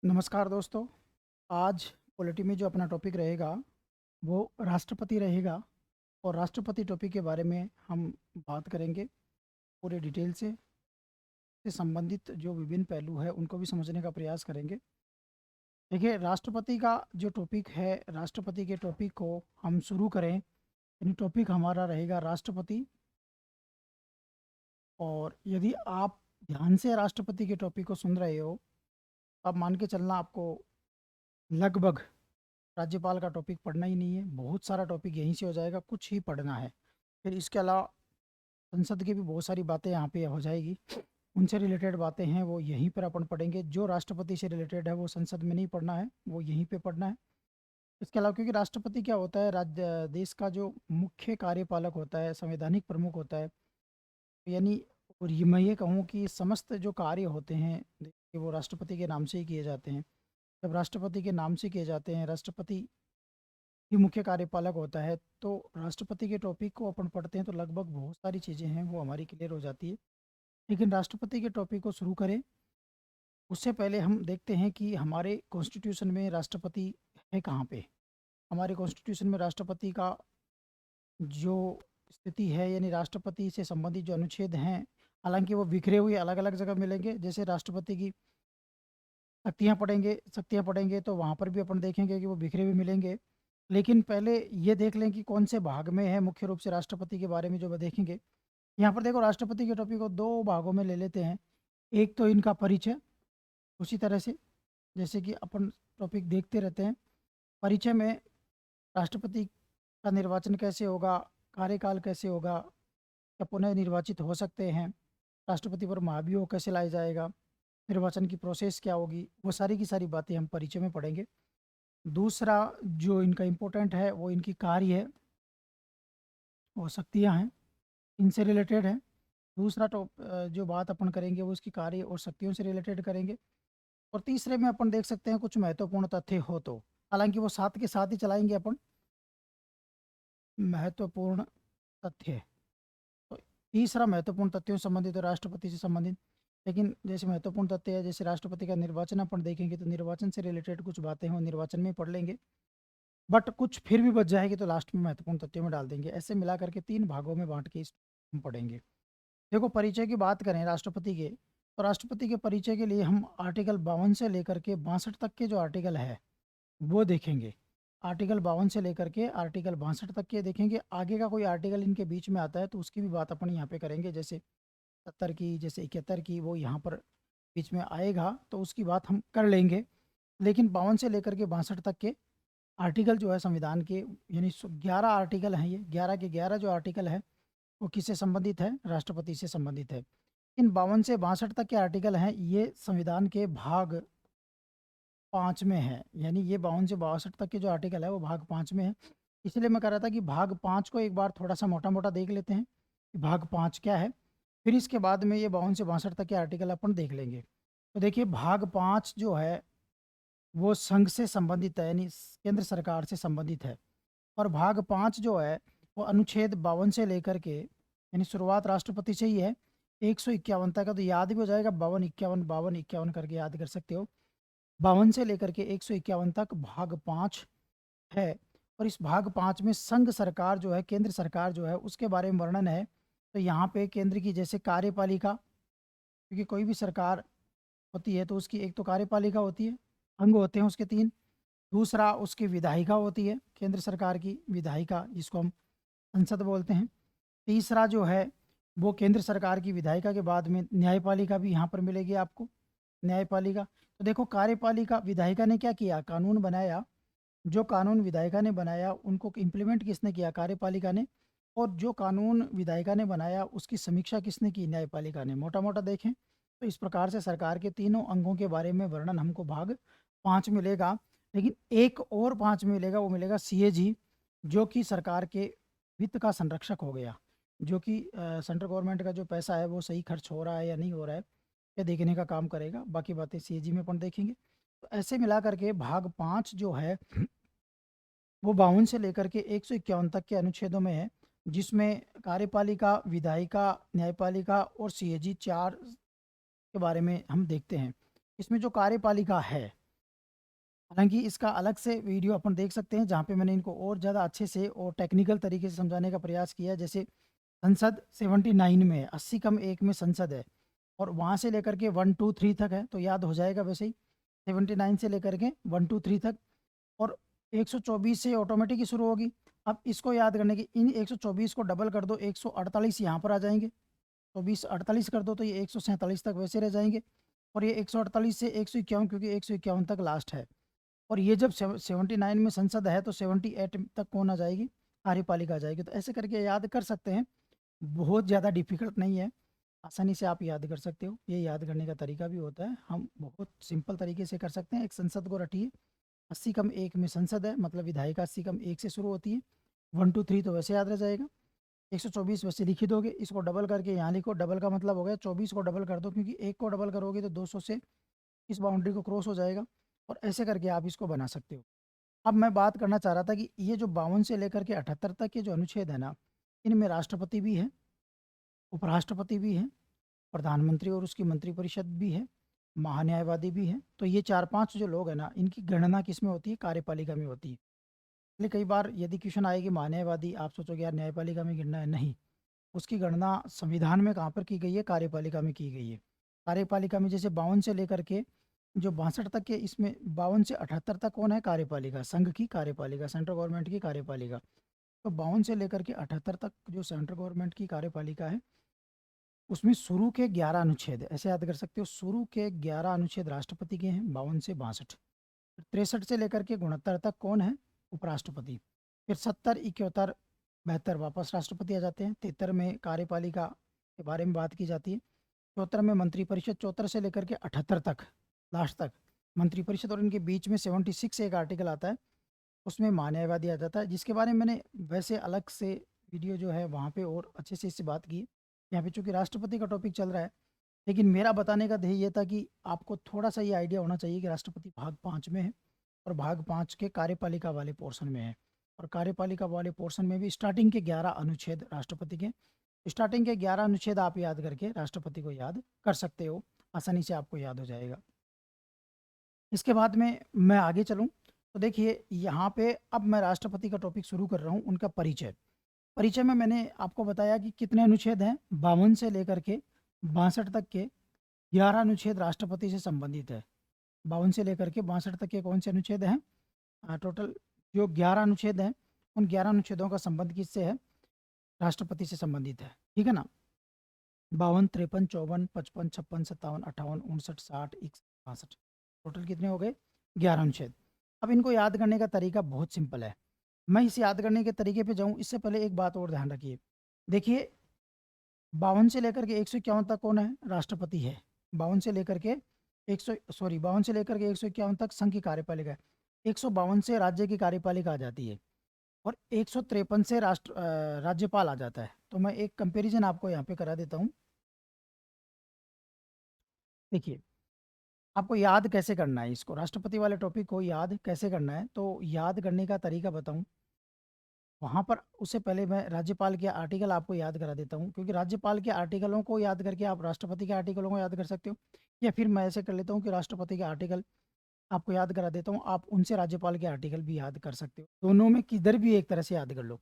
नमस्कार दोस्तों। आज पॉलिटी में जो अपना टॉपिक रहेगा वो राष्ट्रपति रहेगा और राष्ट्रपति टॉपिक के बारे में हम बात करेंगे पूरे डिटेल से संबंधित जो विभिन्न पहलू है उनको भी समझने का प्रयास करेंगे। देखिए, राष्ट्रपति का जो टॉपिक है, राष्ट्रपति के टॉपिक को हम शुरू करें, यानी टॉपिक हमारा रहेगा राष्ट्रपति। और यदि आप ध्यान से राष्ट्रपति के टॉपिक को सुन रहे हो, अब मान के चलना आपको लगभग राज्यपाल का टॉपिक पढ़ना ही नहीं है, बहुत सारा टॉपिक यहीं से हो जाएगा, कुछ ही पढ़ना है। फिर इसके अलावा संसद की भी बहुत सारी बातें यहाँ पे हो जाएगी, उनसे रिलेटेड बातें हैं वो यहीं पर अपन पढ़ेंगे। जो राष्ट्रपति से रिलेटेड है वो संसद में नहीं पढ़ना है, वो यहीं पे पढ़ना है। इसके अलावा क्योंकि राष्ट्रपति क्या होता है, राज्य देश का जो मुख्य कार्यपालक होता है, संवैधानिक प्रमुख होता है, यानी और ये मैं ये कहूँ कि समस्त जो कार्य होते हैं देश के वो राष्ट्रपति के नाम से ही किए जाते हैं। जब राष्ट्रपति के नाम से किए जाते हैं, राष्ट्रपति ही मुख्य कार्यपालक होता है, तो राष्ट्रपति के टॉपिक को अपन पढ़ते हैं तो लगभग बहुत सारी चीज़ें हैं वो हमारी क्लियर हो जाती है। लेकिन राष्ट्रपति के टॉपिक को शुरू करें उससे पहले हम देखते हैं कि हमारे कॉन्स्टिट्यूशन में राष्ट्रपति है कहाँ पे। हमारे कॉन्स्टिट्यूशन में राष्ट्रपति का जो स्थिति है, यानी राष्ट्रपति से संबंधित जो अनुच्छेद हैं, हालांकि वो बिखरे हुए अलग अलग जगह मिलेंगे। जैसे राष्ट्रपति की शक्तियाँ पढ़ेंगे तो वहाँ पर भी अपन देखेंगे कि वो बिखरे हुए मिलेंगे। लेकिन पहले ये देख लें कि कौन से भाग में है मुख्य रूप से राष्ट्रपति के बारे में जो देखेंगे। यहाँ पर देखो, राष्ट्रपति के टॉपिक को दो भागों में ले लेते हैं। एक तो इनका परिचय, उसी तरह से जैसे कि अपन टॉपिक देखते रहते हैं। परिचय में राष्ट्रपति का निर्वाचन कैसे होगा, कार्यकाल कैसे होगा, क्या पुनः निर्वाचित हो सकते हैं, राष्ट्रपति पर महाभियोग कैसे लाया जाएगा, निर्वाचन की प्रोसेस क्या होगी, वो सारी की सारी बातें हम परिचय में पढ़ेंगे। दूसरा जो इनका इम्पोर्टेंट है वो इनकी कार्य है और शक्तियाँ हैं, इनसे रिलेटेड है। दूसरा जो बात अपन करेंगे वो इसकी कार्य और शक्तियों से रिलेटेड करेंगे। और तीसरे में अपन देख सकते हैं कुछ महत्वपूर्ण तथ्य हो तो, हालांकि वो साथ के साथ ही चलाएंगे अपन। महत्वपूर्ण तथ्य, तो तीसरा महत्वपूर्ण तथ्यों से संबंधित और राष्ट्रपति से संबंधित। लेकिन जैसे महत्वपूर्ण तथ्य है, जैसे राष्ट्रपति का निर्वाचन अपन देखेंगे तो निर्वाचन से रिलेटेड कुछ बातें हैं वो निर्वाचन में ही पढ़ लेंगे, बट कुछ फिर भी बच जाएगी तो लास्ट में महत्वपूर्ण तथ्यों में डाल देंगे। ऐसे मिला करके तीन भागों में बांट के इस हम पढ़ेंगे। देखो, परिचय की बात करें राष्ट्रपति के, तो राष्ट्रपति के परिचय के लिए हम आर्टिकल 52 से लेकर के 62 तक के जो आर्टिकल है वो देखेंगे। आर्टिकल 52 से लेकर के आर्टिकल 62 तक के देखेंगे। आगे का कोई आर्टिकल इनके बीच में आता है तो उसकी भी बात अपन यहाँ पे करेंगे, जैसे 70 की, जैसे 71 की, वो यहाँ पर बीच में आएगा तो उसकी बात हम कर लेंगे। लेकिन 52 से लेकर के 62 तक के आर्टिकल जो है संविधान के, यानी 11 आर्टिकल हैं, ये 11 के 11 जो आर्टिकल है वो किससे संबंधित है, राष्ट्रपति से संबंधित है। इन 52 से 62 तक के आर्टिकल हैं ये संविधान के भाग 5 में है, यानी ये 52 से 62 तक के जो आर्टिकल है वो भाग 5 में है। इसलिए मैं कह रहा था कि भाग 5 को एक बार थोड़ा सा मोटा मोटा देख लेते हैं कि भाग 5 क्या है, फिर इसके बाद में ये 52 से 62 तक के आर्टिकल अपन देख लेंगे। तो देखिए, भाग 5 जो है वो संघ से संबंधित है, यानी केंद्र सरकार से संबंधित है। और भाग 5 जो है वो अनुच्छेद 52 से लेकर के, यानी शुरुआत राष्ट्रपति से ही है, 151 तक का, तो याद भी हो जाएगा, 52 51 52 51 करके याद कर सकते हो। 52 से लेकर के 151 तक भाग 5 है। और इस भाग 5 में संघ सरकार जो है, केंद्र सरकार जो है, उसके बारे में वर्णन है। तो यहाँ पे केंद्र की जैसे कार्यपालिका, क्योंकि कोई भी सरकार होती है तो उसकी एक तो कार्यपालिका होती है, अंग होते हैं उसके 3। दूसरा उसकी विधायिका होती है, केंद्र सरकार की विधायिका जिसको हम संसद बोलते हैं। तीसरा जो है वो केंद्र सरकार की विधायिका के बाद में न्यायपालिका भी यहाँ पर मिलेगी आपको, न्यायपालिका। तो देखो, कार्यपालिका, विधायिका ने क्या किया, कानून बनाया। जो कानून विधायिका ने बनाया उनको इम्प्लीमेंट किसने किया, कार्यपालिका ने। और जो कानून विधायिका ने बनाया उसकी समीक्षा किसने की, न्यायपालिका ने। मोटा मोटा देखें तो इस प्रकार से सरकार के तीनों अंगों के बारे में वर्णन हमको भाग 5 मिलेगा। लेकिन एक और 5 मिलेगा, वो मिलेगा सीएजी, जो कि सरकार के वित्त का संरक्षक हो गया, जो कि सेंट्रल गवर्नमेंट का जो पैसा है वो सही खर्च हो रहा है या नहीं हो रहा है, ये देखने का काम करेगा। बाकी बातें सीएजी में अपन देखेंगे। तो ऐसे मिला करके भाग 5 जो है वो 52 से लेकर के 151 तक के अनुच्छेदों में है, जिसमें कार्यपालिका, विधायिका, न्यायपालिका और सीएजी 4 के बारे में हम देखते हैं। इसमें जो कार्यपालिका है हालांकि इसका अलग से वीडियो अपन देख सकते हैं जहाँ पे मैंने इनको और ज़्यादा अच्छे से और टेक्निकल तरीके से समझाने का प्रयास किया है। जैसे संसद 79 में है, 80 कम 1 में संसद है, और वहाँ से लेकर के 1 2 3 तक है, तो याद हो जाएगा वैसे ही। 79 से लेकर के 1 2 3 तक, और 124 से ऑटोमेटिक ही शुरू होगी। अब इसको याद करने की, इन 124 को डबल कर दो, 148 यहाँ पर आ जाएंगे, तो 20 48 कर दो तो ये 147 तक वैसे रह जाएंगे। और ये 148 से 151, क्योंकि 151 तक लास्ट है। और ये जब 79 में संसद है तो 78 तक कौन आ जाएगी, कार्यपालिका आ जाएगी। तो ऐसे करके याद कर सकते हैं, बहुत ज़्यादा डिफिकल्ट नहीं है, आसानी से आप याद कर सकते हो। ये याद करने का तरीका भी होता है, हम बहुत सिंपल तरीके से कर सकते हैं। एक संसद को रटिए, 80 कम 1 में संसद है, मतलब विधायिका 80 कम 1 से शुरू होती है। 1 2 3 तो वैसे याद रह जाएगा, 124 वैसे लिख ही दोगे, इसको डबल करके यहाँ लिखो। डबल का मतलब हो गया 24 को डबल कर दो, क्योंकि एक को डबल करोगे तो 200 से इस बाउंड्री को क्रॉस हो जाएगा। और ऐसे करके आप इसको बना सकते हो। अब मैं बात करना चाह रहा था कि ये जो 52 से लेकर के 78 तक के जो अनुच्छेद है ना, इनमें राष्ट्रपति भी है, उपराष्ट्रपति भी है, प्रधानमंत्री और उसकी मंत्रिपरिषद भी है, महान्यायवादी भी है। तो ये 4-5 जो लोग हैं ना, इनकी गणना किस में होती है, कार्यपालिका में होती है। इसलिए कई बार यदि क्वेश्चन आए कि महान्यायवादी, आप सोचोगे यार न्यायपालिका में गिनना है, नहीं, उसकी गणना संविधान में कहाँ पर की गई है, कार्यपालिका में की गई है। कार्यपालिका में जैसे 52 से लेकर के जो 62 तक के, इसमें 52 से 78 तक कौन है, कार्यपालिका, संघ की कार्यपालिका, सेंट्रल गवर्नमेंट की कार्यपालिका। तो 52 से लेकर के 78 तक जो सेंट्रल गवर्नमेंट की कार्यपालिका है, उसमें शुरू के 11 अनुच्छेद है, ऐसे याद कर सकते हो। शुरू के 11 अनुच्छेद राष्ट्रपति के हैं, 52 से 62। 63 से लेकर के 69 तक कौन है, उपराष्ट्रपति। फिर 70 71 72 वापस राष्ट्रपति आ जाते हैं। 73 में कार्यपालिका के बारे में बात की जाती है। 74 में मंत्रिपरिषद, 74 से लेकर के 78 तक लास्ट तक मंत्रिपरिषद, और इनके बीच में 76 एक आर्टिकल आता है, उसमें महान्यायवादी आ जाता है, जिसके बारे में मैंने वैसे अलग से वीडियो जो है वहाँ पे और अच्छे से इससे बात की। यहाँ पे चूंकि राष्ट्रपति का टॉपिक चल रहा है, लेकिन मेरा बताने का ध्येय ये था कि आपको थोड़ा सा ये आइडिया होना चाहिए कि राष्ट्रपति भाग 5 में है, और भाग 5 के कार्यपालिका वाले पोर्शन में है। और कार्यपालिका वाले पोर्शन में भी स्टार्टिंग के 11 अनुच्छेद राष्ट्रपति के, स्टार्टिंग के 11 अनुच्छेद आप याद करके राष्ट्रपति को याद कर सकते हो, आसानी से आपको याद हो जाएगा। इसके बाद में मैं आगे चलूँ तो देखिए यहाँ पे अब मैं राष्ट्रपति का टॉपिक शुरू कर रहा हूँ, उनका परिचय। परिचय में मैंने आपको बताया कि कितने अनुच्छेद हैं, 52 से लेकर के 62 तक के 11 अनुच्छेद राष्ट्रपति से संबंधित है। 52 से लेकर के 62 तक के कौन से अनुच्छेद हैं, टोटल जो 11 अनुच्छेद हैं, उन 11 अनुच्छेदों का संबंध किससे है, राष्ट्रपति से संबंधित है, ठीक है ना। 52 53 54 55 56 57 58 59 60 61 62, टोटल कितने हो गए, 11 अनुच्छेद। अब इनको याद करने का तरीका बहुत सिंपल है। मैं इसे याद करने के तरीके पे जाऊं, इससे पहले एक बात और ध्यान रखिए। देखिए 52 से लेकर के 151 तक कौन है, राष्ट्रपति है। 52 से लेकर के 52 से लेकर के 151 तक संघ की कार्यपालिका है। 152 से राज्य की कार्यपालिका आ जाती है, और 153 से राज्यपाल आ जाता है। तो मैं एक कंपैरिजन आपको यहाँ पे करा देता हूँ। देखिए आपको याद कैसे करना है, इसको राष्ट्रपति वाले टॉपिक को याद कैसे करना है, तो याद करने का तरीका बताऊं। वहाँ पर उससे पहले मैं राज्यपाल के आर्टिकल आपको याद करा देता हूँ, क्योंकि राज्यपाल के आर्टिकलों को याद करके आप राष्ट्रपति के आर्टिकलों को याद कर सकते हो। या फिर मैं ऐसे कर लेता हूँ कि राष्ट्रपति के आर्टिकल आपको याद करा देता हूँ, आप उनसे राज्यपाल के आर्टिकल भी याद कर सकते हो। दोनों में किधर भी एक तरह से याद कर लो।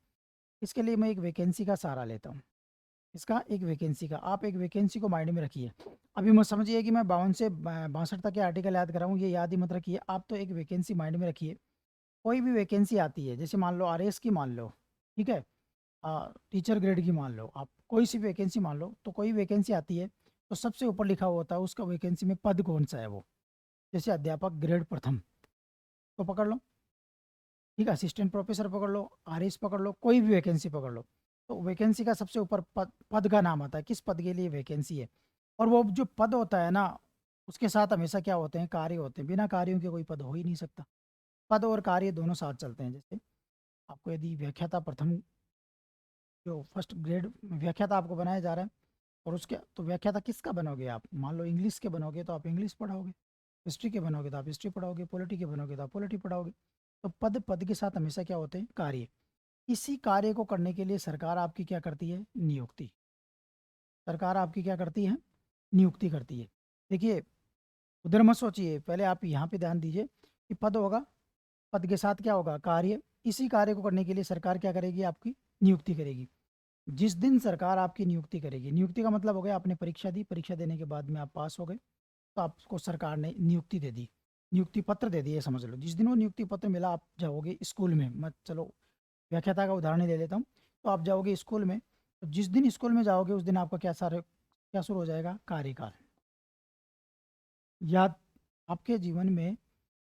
इसके लिए मैं एक वैकेंसी का सहारा लेता हूँ। इसका एक वैकेंसी का, आप एक वैकेंसी को माइंड में रखिए। अभी मत समझिए कि मैं 52 से 62 तक के आर्टिकल याद कराऊँ, ये याद ही मत रखिए। आप तो एक वैकेंसी माइंड में रखिए। कोई भी वैकेंसी आती है, जैसे मान लो आरएएस की मान लो, ठीक है, टीचर ग्रेड की मान लो, आप कोई सी वैकेंसी मान लो, तो कोई वैकेंसी आती है तो सबसे ऊपर लिखा हुआ होता है उसका वैकेंसी में पद कौन सा है वो। जैसे अध्यापक ग्रेड प्रथम तो पकड़ लो, ठीक है, असिस्टेंट प्रोफेसर पकड़ लो, आरएएस पकड़ लो, कोई भी वैकेंसी पकड़ लो, तो वैकेंसी का सबसे ऊपर पद का नाम आता है, किस पद के लिए वैकेंसी है। और वो जो पद होता है ना, उसके साथ हमेशा क्या होते हैं, कार्य होते हैं। बिना कार्यों के कोई पद हो ही नहीं सकता। पद और कार्य दोनों साथ चलते हैं। जैसे आपको यदि व्याख्याता प्रथम, जो फर्स्ट ग्रेड व्याख्याता आपको बनाया जा रहा है, और उसके तो व्याख्याता किसका बनोगे आप, मान लो इंग्लिश के बनोगे तो आप इंग्लिश पढ़ाओगे, हिस्ट्री के बनोगे तो आप हिस्ट्री पढ़ाओगे, पॉलिटी के बनोगे तो आप पॉलिटी पढ़ाओगे। तो पद पद के साथ हमेशा क्या होते हैं, कार्य। इसी कार्य को करने के लिए सरकार आपकी क्या करती है, नियुक्ति। सरकार आपकी क्या करती है, नियुक्ति करती है। देखिए उधर मत सोचिए, पहले आप यहाँ पे ध्यान दीजिए कि पद होगा, पद के साथ क्या होगा, कार्य। इसी कार्य को करने के लिए सरकार क्या करेगी, आपकी नियुक्ति करेगी। जिस दिन सरकार आपकी नियुक्ति करेगी, नियुक्ति का मतलब हो गया आपने परीक्षा दी, परीक्षा देने के बाद में आप पास हो गए, तो आपको सरकार ने नियुक्ति दे दी, नियुक्ति पत्र दे दिए, समझ लो। जिस दिन वो नियुक्ति पत्र मिला, आप जाओगे स्कूल में, मैं चलो व्याख्याता का उदाहरण ही ले लेता हूँ। तो आप जाओगे स्कूल में, तो जिस दिन स्कूल में जाओगे उस दिन आपका क्या शुरू हो जाएगा, कार्यकाल। याद, आपके जीवन में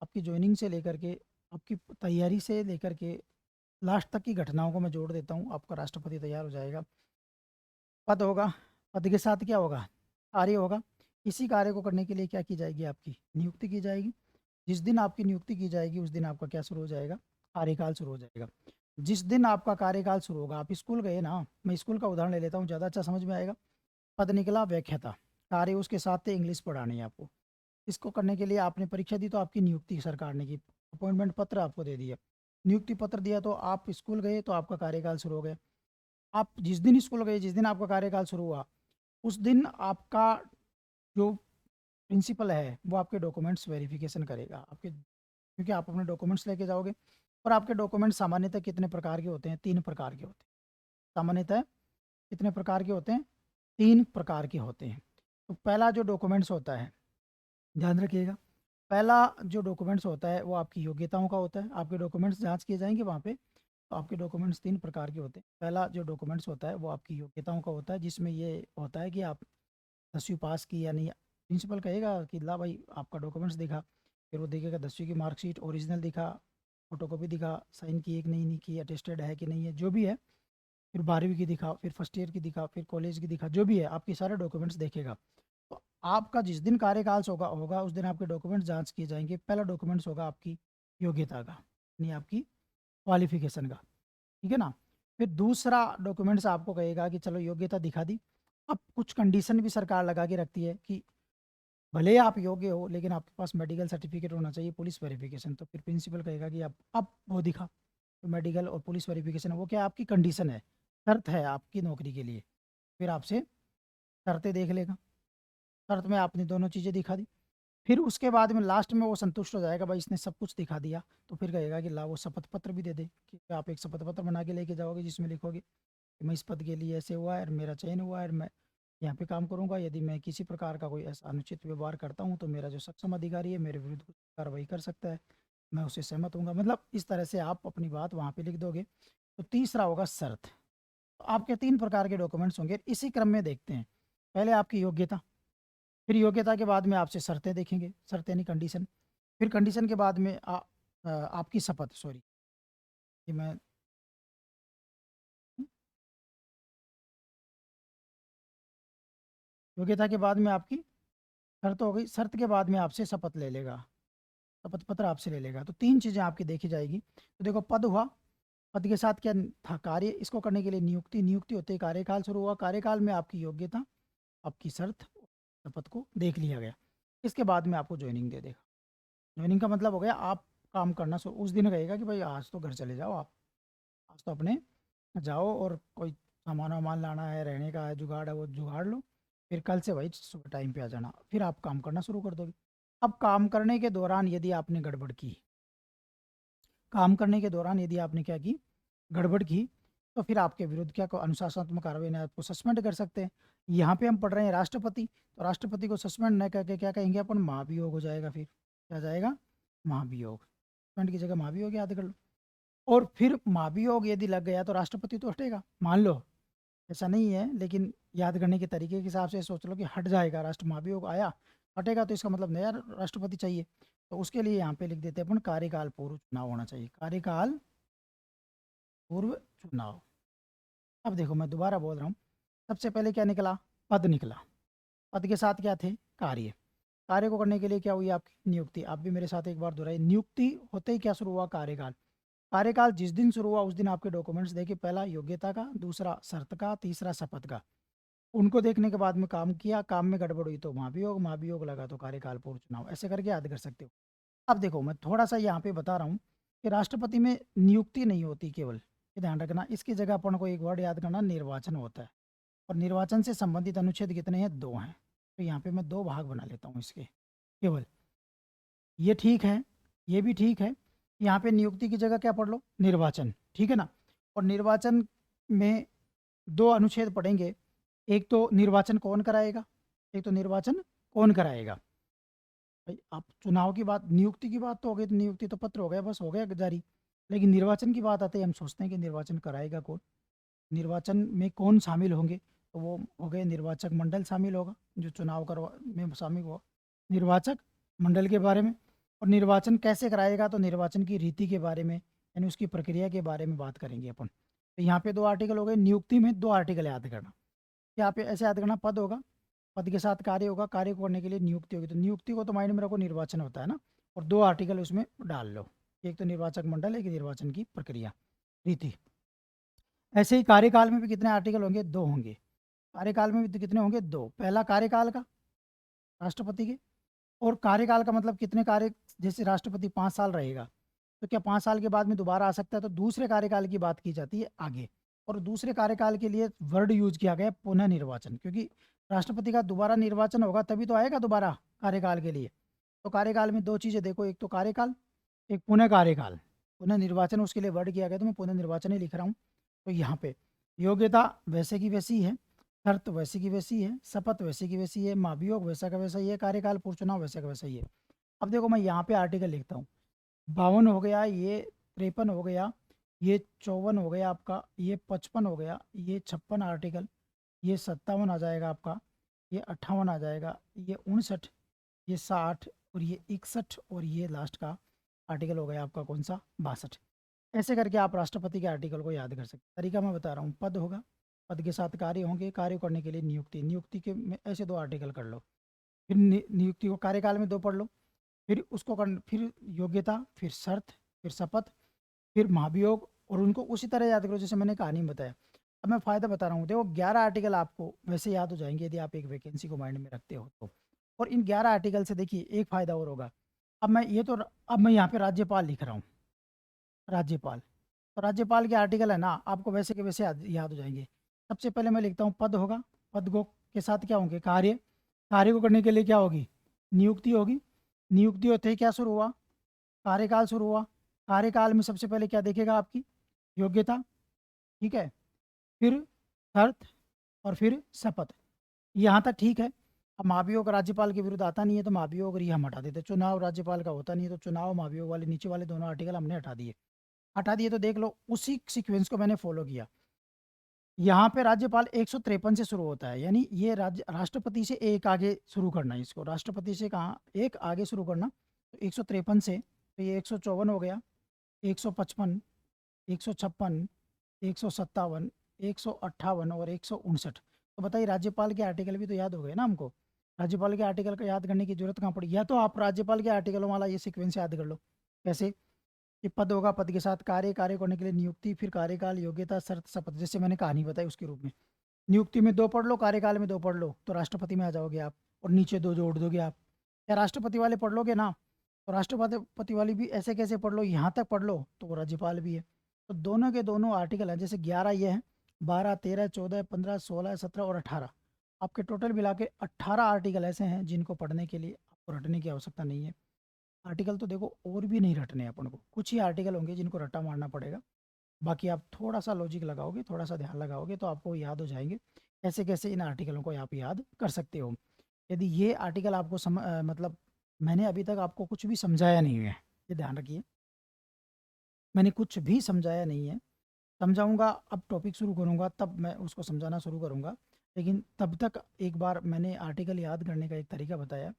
आपकी ज्वाइनिंग से लेकर के, आपकी तैयारी से लेकर के लास्ट तक की घटनाओं को मैं जोड़ देता हूँ, आपका राष्ट्रपति तैयार हो जाएगा। पद होगा, पद के साथ क्या होगा, कार्य होगा। इसी कार्य को करने के लिए क्या की जाएगी, आपकी नियुक्ति की जाएगी। जिस दिन आपकी नियुक्ति की जाएगी उस दिन आपका क्या शुरू हो जाएगा, कार्यकाल शुरू हो जाएगा। जिस दिन आपका कार्यकाल शुरू होगा, आप स्कूल गए ना, मैं स्कूल का उदाहरण ले लेता हूँ, ज़्यादा अच्छा समझ में आएगा। पद निकला व्याख्याता, कार्य उसके साथ थे इंग्लिश पढ़ानी है आपको। इसको करने के लिए आपने परीक्षा दी, तो आपकी नियुक्ति सरकार ने की, अपॉइंटमेंट पत्र आपको दे दिया, नियुक्ति पत्र दिया, तो आप स्कूल गए, तो आपका कार्यकाल शुरू हो गया। आप जिस दिन स्कूल गए, जिस दिन आपका कार्यकाल शुरू हुआ, उस दिन आपका जो प्रिंसिपल है वो आपके डॉक्यूमेंट्स वेरिफिकेशन करेगा, आपके, क्योंकि आप अपने डॉक्यूमेंट्स लेके जाओगे। और आपके डॉक्यूमेंट्स सामान्यतः कितने प्रकार के होते हैं, 3 प्रकार के होते हैं। सामान्यतः कितने प्रकार के होते हैं, 3 प्रकार के होते हैं। तो पहला जो डॉक्यूमेंट्स होता है, ध्यान रखिएगा, पहला जो डॉक्यूमेंट्स होता है वो आपकी योग्यताओं का होता है। आपके डॉक्यूमेंट्स जांच किए जाएंगे वहाँ पे, तो आपके डॉक्यूमेंट्स 3 प्रकार के होते हैं। पहला जो डॉक्यूमेंट्स होता है वो आपकी योग्यताओं का होता है, जिसमें ये होता है कि आप 10वीं पास की या नहीं। प्रिंसिपल कहेगा कि ला भाई आपका डॉक्यूमेंट्स दिखा, फिर वो देखेगा 10वीं की मार्कशीट ओरिजिनल दिखा, फोटोकॉपी दिखा, साइन की एक नहीं की, अटेस्टेड है कि नहीं है, जो भी है। फिर 12वीं की दिखा, फिर फर्स्ट ईयर की दिखा, फिर कॉलेज की दिखा, जो भी है आपके सारे डॉक्यूमेंट्स देखेगा। तो आपका जिस दिन कार्यकाल होगा होगा उस दिन आपके डॉक्यूमेंट्स जांच किए जाएंगे। पहला डॉक्यूमेंट्स होगा आपकी योग्यता का, यानी आपकी क्वालिफिकेशन का, ठीक है ना। फिर दूसरा डॉक्यूमेंट्स आपको कहेगा कि चलो योग्यता दिखा दी। अब कुछ कंडीशन भी सरकार लगा के रखती है कि भले ही आप योग्य हो लेकिन आपके पास मेडिकल सर्टिफिकेट होना चाहिए, पुलिस वेरिफिकेशन। तो फिर प्रिंसिपल कहेगा कि अब वो दिखा, तो मेडिकल और पुलिस वेरिफिकेशन वो क्या आपकी कंडीशन है, शर्त है आपकी नौकरी के लिए। फिर आपसे शर्तें देख लेगा, शर्त में आपने दोनों चीज़ें दिखा दी। फिर उसके बाद में लास्ट में वो संतुष्ट हो जाएगा, भाई इसने सब कुछ दिखा दिया, तो फिर कहेगा कि ला वो शपथ पत्र भी दे दे, कि आप एक शपथ पत्र बना के लेके जाओगे जिसमें लिखोगे कि मैं इस पद के लिए ऐसे हुआ है और मेरा चयन हुआ है और मैं यहाँ पे काम करूँगा। यदि मैं किसी प्रकार का कोई ऐसा अनुचित व्यवहार करता हूँ तो मेरा जो सक्षम अधिकारी है मेरे विरुद्ध कुछ कार्रवाई कर सकता है, मैं उससे सहमत हूँगा। मतलब इस तरह से आप अपनी बात वहाँ पे लिख दोगे। तो तीसरा होगा शर्त। तो आपके 3 प्रकार के डॉक्यूमेंट्स होंगे, इसी क्रम में देखते हैं। पहले आपकी योग्यता, फिर योग्यता के बाद में आपसे शर्तें देखेंगे, शर्तें यानी कंडीशन। फिर कंडीशन के बाद में आपकी शपथ, सॉरी कि मैं, योग्यता के बाद में आपकी शर्त हो गई, शर्त के बाद में आपसे शपथ ले लेगा, शपथ पत्र आपसे ले लेगा। तो 3 चीज़ें आपकी देखी जाएगी। तो देखो पद हुआ, पद के साथ क्या था, कार्य। इसको करने के लिए नियुक्ति, नियुक्ति होते ही कार्यकाल शुरू हुआ, कार्यकाल में आपकी योग्यता, आपकी शर्त, शपथ को देख लिया गया। इसके बाद में आपको ज्वाइनिंग दे देगा। ज्वाइनिंग का मतलब हो गया आप काम करना उस दिन कहेगा कि भाई आज तो घर चले जाओ आप, आज तो अपने जाओ और कोई सामान वामान लाना है, रहने का है, जुगाड़ है वो जुगाड़ लो, फिर कल से भाई सुबह टाइम पे आ जाना, फिर आप काम करना शुरू कर दोगे। अब काम करने के दौरान यदि आपने गड़बड़ की, काम करने के दौरान यदि आपने क्या की, गड़बड़ की, तो फिर आपके विरुद्ध क्या अनुशासनात्मक कार्रवाई ने आपको सस्पेंड कर सकते हैं। यहाँ पे हम पढ़ रहे हैं राष्ट्रपति, तो राष्ट्रपति को सस्पेंड न करके क्या कहेंगे अपन, महाभियोग हो जाएगा। फिर क्या जाएगा, महाभियोग, सस्पेंड की जगह महाभियोग याद कर लो। और फिर महाभियोग यदि लग गया तो राष्ट्रपति तो हटेगा, मान लो ऐसा नहीं है, लेकिन याद करने के तरीके के हिसाब से सोच लो कि हट जाएगा, राष्ट्र महाभियोग आया, हटेगा, तो इसका मतलब नया राष्ट्रपति चाहिए। तो उसके लिए यहाँ पे लिख देते हैं अपन, कार्यकाल पूर्व चुनाव होना चाहिए, कार्यकाल पूर्व चुनाव। अब देखो मैं दोबारा बोल रहा हूँ, सबसे पहले क्या निकला, पद निकला, पद के साथ क्या थे, कार्य। कार्य को करने के लिए क्या हुई, आपकी नियुक्ति। आप भी मेरे साथ एक बार दोहराइए, नियुक्ति होते ही क्या शुरू हुआ, कार्यकाल। कार्यकाल जिस दिन शुरू हुआ उस दिन आपके डॉक्यूमेंट्स देखे, पहला योग्यता का, दूसरा शर्त का, तीसरा शपथ का। उनको देखने के बाद में काम किया, काम में गड़बड़ हुई तो महाभियोग, महाभियोग लगा तो कार्यकाल पूर्व चुनाव, ऐसे करके याद कर सकते हो। अब देखो मैं थोड़ा सा यहाँ पे बता रहा हूँ कि राष्ट्रपति में नियुक्ति नहीं होती केवल, ये ध्यान रखना। इसकी जगह अपन को एक वर्ड याद करना, निर्वाचन होता है। और निर्वाचन से संबंधित अनुच्छेद कितने हैं, 2 हैं। तो यहाँ पे मैं 2 भाग बना लेता हूँ इसके केवल। ये ठीक है ये भी ठीक है। यहाँ पे नियुक्ति की जगह क्या पढ़ लो, निर्वाचन, ठीक है ना। और निर्वाचन में दो अनुच्छेद पढ़ेंगे, एक तो निर्वाचन कौन कराएगा, एक तो निर्वाचन कौन कराएगा। भाई आप चुनाव की बात, नियुक्ति की बात तो हो गई, तो नियुक्ति तो पत्र हो गया, बस हो गया जारी। लेकिन निर्वाचन की बात आते ही हम सोचते हैं कि निर्वाचन कराएगा कौन, निर्वाचन में कौन शामिल होंगे, तो वो हो गए निर्वाचक मंडल शामिल होगा, जो चुनाव करवा में शामिल हुआ, निर्वाचक मंडल के बारे में। और निर्वाचन कैसे कराएगा, तो निर्वाचन की रीति के बारे में, यानी उसकी प्रक्रिया के बारे में बात करेंगे अपन। तो यहाँ पे दो आर्टिकल हो गए, नियुक्ति में दो आर्टिकल याद करना। यहाँ पे ऐसे याद करना, पद होगा, पद के साथ कार्य होगा, कार्य को करने के लिए नियुक्ति होगी, तो नियुक्ति को तो माइंड में रखो, निर्वाचन होता है ना, और दो आर्टिकल उसमें डाल लो, एक तो निर्वाचक मंडल, एक निर्वाचन की प्रक्रिया रीति। ऐसे ही कार्यकाल में भी कितने आर्टिकल होंगे, दो होंगे। कार्यकाल में भी तो कितने होंगे, दो। पहला कार्यकाल का, राष्ट्रपति के, और कार्यकाल का मतलब कितने कार्य, जैसे राष्ट्रपति 5 साल रहेगा, तो क्या 5 साल के बाद में दोबारा आ सकता है, तो दूसरे कार्यकाल की बात की जाती है आगे। और दूसरे कार्यकाल के लिए वर्ड यूज किया गया पुनः निर्वाचन, क्योंकि राष्ट्रपति का दोबारा निर्वाचन होगा तभी तो आएगा दोबारा कार्यकाल के लिए। तो कार्यकाल में दो चीज़ें देखो, एक तो कार्यकाल, एक पुनः कार्यकाल। पुनः निर्वाचन उसके लिए वर्ड किया गया, तो मैं पुनः निर्वाचन ही लिख रहा हूँ। तो यहाँ पे योग्यता वैसे की वैसी है, शर्त वैसी की वैसी है, शपथ वैसी की वैसी है, महाभियोग वैसा का वैसा ही है, कार्यकाल पूर्व चुनाव वैसा का वैसा ही है। अब देखो मैं यहाँ पे आर्टिकल लिखता हूँ, 52 हो गया, ये 53 हो गया, ये 54 हो गया आपका, ये 55 हो गया, ये 56 आर्टिकल, ये 57 आ जाएगा आपका, ये 58 आ जाएगा, ये 59, ये 60, और ये 61, और ये लास्ट का आर्टिकल हो गया आपका कौन सा, 62। ऐसे करके आप राष्ट्रपति के आर्टिकल को याद कर सकते हैं। तरीका मैं बता रहा हूँ, पद होगा, पद के साथ कार्य होंगे, कार्य करने के लिए नियुक्ति, नियुक्ति के में ऐसे दो आर्टिकल कर लो। फिर नियुक्ति को कार्यकाल में दो पढ़ लो, फिर उसको फिर योग्यता, फिर शर्त, फिर शपथ, फिर महाभियोग, और उनको उसी तरह याद करो जैसे मैंने कहानी में बताया। अब मैं फ़ायदा बता रहा हूँ, देखो 11 आर्टिकल आपको वैसे याद हो जाएंगे यदि आप एक वैकेंसी को माइंड में रखते हो तो। और इन 11 आर्टिकल से देखिए एक फ़ायदा और होगा। अब मैं यहाँ पे राज्यपाल लिख रहा हूँ, राज्यपाल। तो राज्यपाल के आर्टिकल है ना, आपको वैसे के वैसे याद हो जाएंगे। सबसे पहले मैं लिखता हूँ पद होगा, पद को के साथ क्या होंगे, कार्य, कार्य को करने के लिए क्या होगी, नियुक्ति होगी, नियुक्ति होते ही क्या शुरू हुआ, कार्यकाल शुरू हुआ। कार्यकाल में सबसे पहले क्या देखेगा, आपकी योग्यता, ठीक है, फिर शर्त, और फिर शपथ। यहाँ तक ठीक है। अब महाभियोग राज्यपाल के विरुद्ध आता नहीं है, तो महाभियोग और ये हम हटा देते। चुनाव राज्यपाल का होता नहीं है, तो चुनाव महाभियोग वाले नीचे वाले दोनों आर्टिकल हमने हटा दिए। हटा दिए तो देख लो उसी सीक्वेंस को मैंने फॉलो किया। यहाँ पे राज्यपाल 153 से शुरू होता है, यानी ये राज्य राष्ट्रपति से एक आगे शुरू करना है, इसको राष्ट्रपति से कहाँ एक आगे शुरू करना। तो 153 से, तो ये 154 हो गया, 155, 156, 157, 158 और 159। तो बताइए राज्यपाल के आर्टिकल भी तो याद हो गए ना हमको। राज्यपाल के आर्टिकल का याद करने की जरूरत कहाँ पड़ी, या तो आप राज्यपाल के आर्टिकलों वाला ये सीक्वेंस याद कर लो। कैसे, कि पद होगा, पद के साथ कार्य, कार्य करने के लिए नियुक्ति, फिर कार्यकाल, योग्यता, शर्त, शपथ, जैसे मैंने कहानी बताई उसके रूप में। नियुक्ति में दो पढ़ लो, कार्यकाल में दो पढ़ लो, तो राष्ट्रपति में आ जाओगे आप, और नीचे दो जोड़ दोगे आप। या राष्ट्रपति वाले पढ़ लोगे ना, तो राष्ट्रपति वाली भी ऐसे कैसे पढ़ लो, यहाँ तक पढ़ लो तो वो राज्यपाल भी है। तो दोनों के दोनों आर्टिकल हैं, जैसे 11 ये हैं, 12, 13, 14, 15, 16, 17 और 18, आपके टोटल मिला के 18 आर्टिकल ऐसे हैं जिनको पढ़ने के लिए आपको रटने की आवश्यकता नहीं है। आर्टिकल तो देखो और भी नहीं रटने हैं अपन को, कुछ ही आर्टिकल होंगे जिनको रट्टा मारना पड़ेगा। बाकी आप थोड़ा सा लॉजिक लगाओगे, थोड़ा सा ध्यान लगाओगे तो आपको याद हो जाएंगे। कैसे कैसे इन आर्टिकलों को आप याद कर सकते हो। यदि ये आर्टिकल आपको मतलब मैंने अभी तक आपको कुछ भी समझाया नहीं है, ये ध्यान रखिए, मैंने कुछ भी समझाया नहीं है। समझाऊंगा, अब टॉपिक शुरू करूंगा तब मैं उसको समझाना शुरू करूंगा। लेकिन तब तक एक बार मैंने आर्टिकल याद करने का एक तरीका बताया,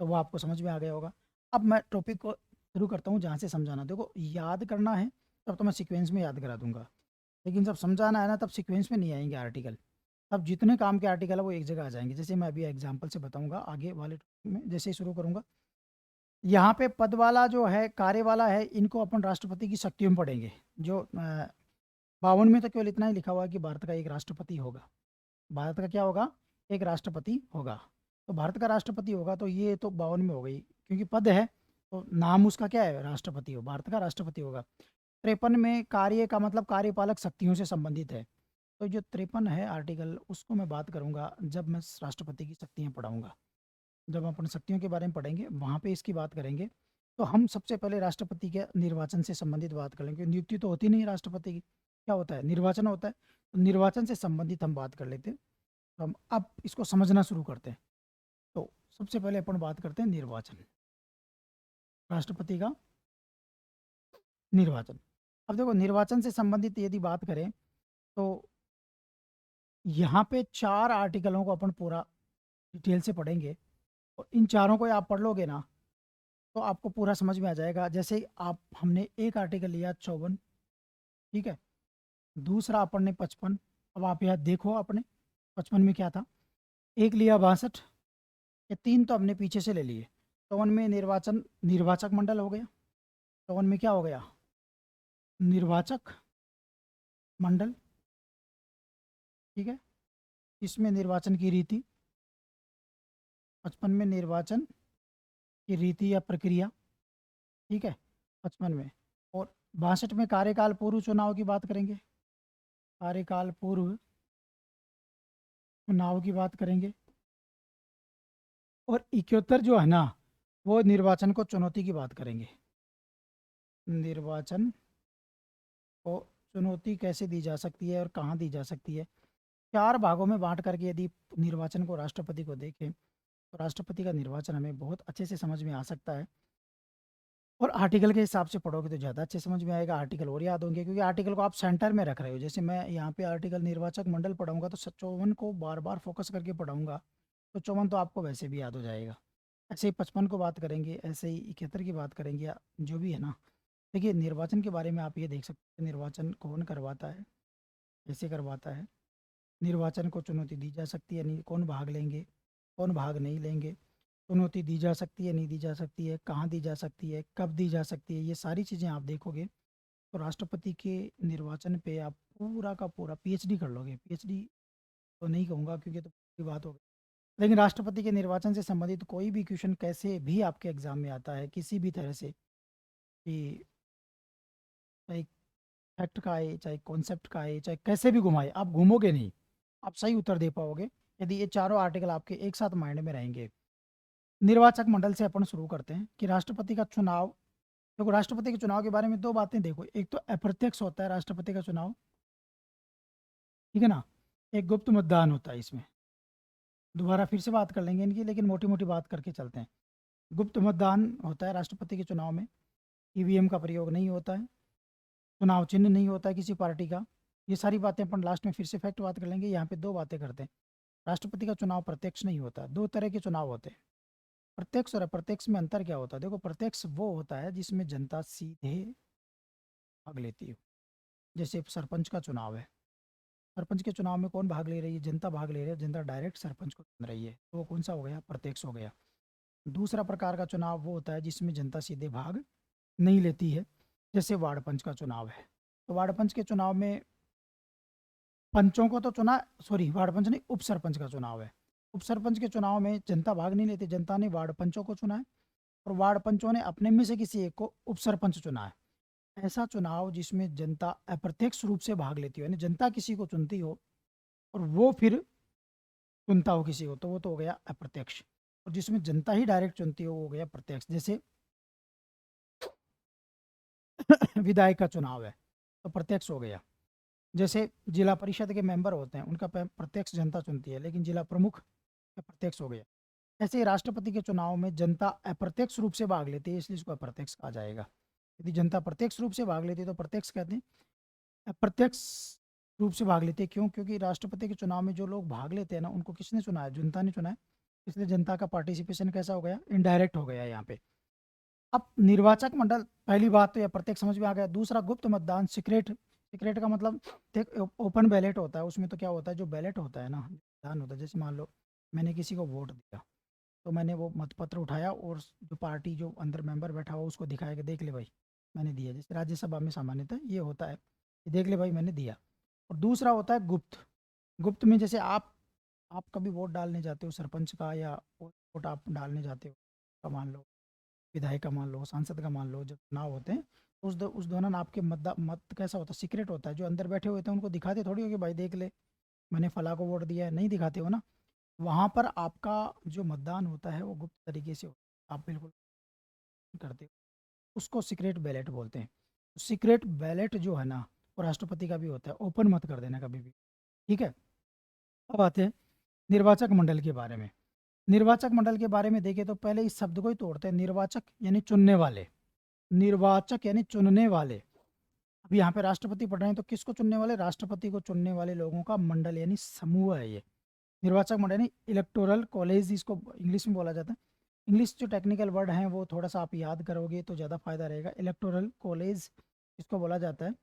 तो वो आपको समझ में आ गया होगा। अब मैं टॉपिक को शुरू करता हूँ जहाँ से समझाना। देखो याद करना है तब तो मैं सीक्वेंस में याद करा दूंगा, लेकिन जब समझाना है ना तब सीक्वेंस में नहीं आएंगे आर्टिकल। तब जितने काम के आर्टिकल है वो एक जगह आ जाएंगे, जैसे मैं अभी एग्जाम्पल से बताऊंगा आगे वाले topic में, जैसे ही शुरू करूंगा। यहाँ पे पद वाला जो है, कार्य वाला है, इनको अपन राष्ट्रपति की शक्तियों में पढ़ेंगे। जो 52 में तो केवल इतना ही लिखा हुआ है कि भारत का एक राष्ट्रपति होगा, भारत का क्या होगा, एक राष्ट्रपति होगा। तो भारत का राष्ट्रपति होगा, तो ये तो 52 में हो गई, क्योंकि पद है तो नाम उसका क्या है, राष्ट्रपति हो, भारत का राष्ट्रपति होगा। 53 में कार्य का मतलब कार्यपालक शक्तियों से संबंधित है। तो जो 53 है आर्टिकल, उसको मैं बात करूंगा जब मैं राष्ट्रपति की शक्तियाँ पढ़ाऊंगा। जब हम अपन शक्तियों के बारे में पढ़ेंगे वहाँ पे इसकी बात करेंगे। तो हम सबसे पहले राष्ट्रपति के निर्वाचन से संबंधित बात कर लेंगे। नियुक्ति तो होती नहीं है राष्ट्रपति की, क्या होता है, निर्वाचन होता है। तो निर्वाचन से संबंधित हम बात कर लेते हैं। तो हम अब इसको समझना शुरू करते हैं। तो सबसे पहले अपन बात करते हैं निर्वाचन, राष्ट्रपति का निर्वाचन। अब देखो, निर्वाचन से संबंधित यदि बात करें तो यहाँ पे 4 आर्टिकलों को अपन पूरा डिटेल से पढ़ेंगे, और इन चारों को आप पढ़ लोगे ना तो आपको पूरा समझ में आ जाएगा। जैसे आप हमने एक आर्टिकल लिया 54, ठीक है, दूसरा अपन ने 55। अब आप यहाँ देखो, आपने 55 में क्या था, एक लिया 62, ये 3 तो हमने पीछे से ले लिए। 54 में निर्वाचक मंडल हो गया। 54 में क्या हो गया, निर्वाचक मंडल, ठीक है। इसमें निर्वाचन की रीति, 55 में निर्वाचन की रीति या प्रक्रिया, ठीक है, 55 में। और 62 में कार्यकाल पूर्व चुनाव की बात करेंगे, कार्यकाल पूर्व चुनाव की बात करेंगे। और 71 जो है ना, वो निर्वाचन को चुनौती की बात करेंगे। निर्वाचन को चुनौती कैसे दी जा सकती है और कहाँ दी जा सकती है। 4 भागों में बांट करके यदि निर्वाचन को, राष्ट्रपति को देखें तो राष्ट्रपति का निर्वाचन हमें बहुत अच्छे से समझ में आ सकता है। और आर्टिकल के हिसाब से पढ़ोगे तो ज़्यादा अच्छे समझ में आएगा, आर्टिकल और याद होंगे, क्योंकि आर्टिकल को आप सेंटर में रख रहे हो। जैसे मैं यहाँ पे आर्टिकल निर्वाचक मंडल पढ़ाऊंगा तो 54 को बार बार फोकस करके पढ़ाऊंगा, तो 54 तो आपको वैसे भी याद हो जाएगा। ऐसे ही 55 को बात करेंगे, ऐसे ही 71 की बात करेंगे, या जो भी है ना। देखिए, निर्वाचन के बारे में आप ये देख सकते हैं, निर्वाचन कौन करवाता है, कैसे करवाता है, निर्वाचन को चुनौती दी जा सकती है नहीं, कौन भाग लेंगे, कौन भाग नहीं लेंगे, चुनौती दी जा सकती है नहीं दी जा सकती है, कहाँ दी जा सकती है, कब दी जा सकती है, ये सारी चीज़ें आप देखोगे तो राष्ट्रपति के निर्वाचन पे आप पूरा का पूरा पीएचडी कर लोगे। पीएचडी तो नहीं कहूँगा क्योंकि तो पूरी बात हो गई, लेकिन राष्ट्रपति के निर्वाचन से संबंधित कोई भी क्वेश्चन कैसे भी आपके एग्जाम में आता है किसी भी तरह से, कि चाहे फैक्ट का आए, चाहे कॉन्सेप्ट का आए, चाहे कैसे भी घुमाए, आप घूमोगे नहीं, आप सही उत्तर दे पाओगे यदि ये चारों आर्टिकल आपके एक साथ माइंड में रहेंगे। निर्वाचक मंडल से अपन शुरू करते हैं कि राष्ट्रपति का चुनाव। देखो, राष्ट्रपति के चुनाव के बारे में 2 बातें देखो, एक तो अप्रत्यक्ष होता है राष्ट्रपति का चुनाव, ठीक है ना, एक गुप्त मतदान होता है इसमें। दोबारा फिर से बात कर लेंगे इनकी, लेकिन मोटी मोटी बात करके चलते हैं। गुप्त मतदान होता है राष्ट्रपति के चुनाव में, ईवीएम का प्रयोग नहीं होता है, चुनाव चिन्ह नहीं होता है किसी पार्टी का। ये सारी बातें अपन लास्ट में फिर से फैक्ट बात कर लेंगे। यहाँ पे 2 बातें करते हैं। राष्ट्रपति का चुनाव प्रत्यक्ष नहीं होता, 2 तरह के चुनाव होते हैं, प्रत्यक्ष और अप्रत्यक्ष में अंतर क्या होता है। देखो, प्रत्यक्ष वो होता है जिसमें जनता सीधे भाग लेती है। जैसे सरपंच का चुनाव है, सरपंच के चुनाव में कौन भाग ले रही है, जनता भाग ले रही है, जनता डायरेक्ट सरपंच को चुन रही है, तो वो कौन सा हो गया, प्रत्यक्ष हो गया। दूसरा प्रकार का चुनाव वो होता है जिसमें जनता सीधे भाग नहीं लेती है, जैसे वार्ड पंच का चुनाव है। तो वार्ड पंच के चुनाव में पंचों को तो चुना, सॉरी, वार्ड पंच नहीं, उप सरपंच का चुनाव है। उप सरपंच के चुनाव में जनता भाग नहीं लेती, जनता ने वार्ड पंचों को चुना है, और वार्ड पंचों ने अपने में से किसी एक को उप सरपंच चुना है। ऐसा चुनाव जिसमें जनता अप्रत्यक्ष रूप से भाग लेती हो, यानी जनता किसी को चुनती हो और वो फिर चुनता हो किसी को, तो वो तो हो गया अप्रत्यक्ष। और जिसमें जनता ही डायरेक्ट चुनती हो वो हो गया प्रत्यक्ष। जैसे विधायक का चुनाव है तो प्रत्यक्ष हो गया। जैसे जिला परिषद के मेंबर होते हैं, उनका प्रत्यक्ष जनता चुनती है, लेकिन जिला प्रमुख का प्रत्यक्ष हो गया। ऐसे ही राष्ट्रपति के चुनाव में जनता अप्रत्यक्ष रूप से भाग लेती है, इसलिए इसको अप्रत्यक्ष कहा जाएगा। यदि जनता प्रत्यक्ष रूप से भाग लेती है तो प्रत्यक्ष कहते हैं। अप्रत्यक्ष रूप से भाग लेते हैं क्यों, क्योंकि राष्ट्रपति के चुनाव में जो लोग भाग लेते हैं ना, उनको किसने चुना है, जनता ने चुना है, इसलिए जनता का पार्टिसिपेशन कैसा हो गया, इनडायरेक्ट हो गया यहाँ पे। अब निर्वाचक मंडल, पहली बात तो यह प्रत्येक समझ में आ गया। दूसरा, गुप्त मतदान, सीक्रेट। सीक्रेट का मतलब देख, ओपन बैलेट होता है, उसमें तो क्या होता है, जो बैलेट होता है ना, मतदान होता है। जैसे मान लो मैंने किसी को वोट दिया, तो मैंने वो मतपत्र उठाया और जो पार्टी जो अंदर मेंबर बैठा हुआ उसको दिखाया कि देख ले भाई मैंने दिया। जैसे राज्यसभा में सामान्यतः ये होता है कि देख ले भाई मैंने दिया। और दूसरा होता है गुप्त। गुप्त में जैसे आप कभी वोट डालने जाते हो सरपंच का, या वोट आप डालने जाते हो का मान लो, विधायक का मान लो, सांसद का मान लो, जब चुनाव होते हैं तो उस दौरान आपके मत कैसा होता है, सीक्रेट होता है। जो अंदर बैठे हुए थे उनको दिखाते थोड़ी हो कि भाई देख ले मैंने फला को वोट दिया है, नहीं दिखाते हो ना। वहाँ पर आपका जो मतदान होता है वो गुप्त तरीके से होता है, आप बिल्कुल करते हो। उसको सीक्रेट बैलेट बोलते हैं। सीक्रेट बैलेट जो है ना, वो राष्ट्रपति का भी होता है, ओपन मत कर देना कभी भी, ठीक है। अब आते हैं निर्वाचक मंडल के बारे में। निर्वाचक मंडल के बारे में देखें तो पहले इस शब्द को ही तोड़ते हैं, निर्वाचक यानी चुनने वाले, निर्वाचक यानी चुनने वाले। अब यहाँ पे राष्ट्रपति पढ़ रहे हैं तो किसको चुनने वाले, राष्ट्रपति को चुनने वाले लोगों का मंडल यानी समूह है ये निर्वाचक मंडल, यानी इलेक्टोरल कॉलेज इसको इंग्लिश में बोला जाता है। इंग्लिश जो टेक्निकल वर्ड हैं वो थोड़ा सा आप याद करोगे तो ज़्यादा फायदा रहेगा। इलेक्टोरल कॉलेज इसको बोला जाता है।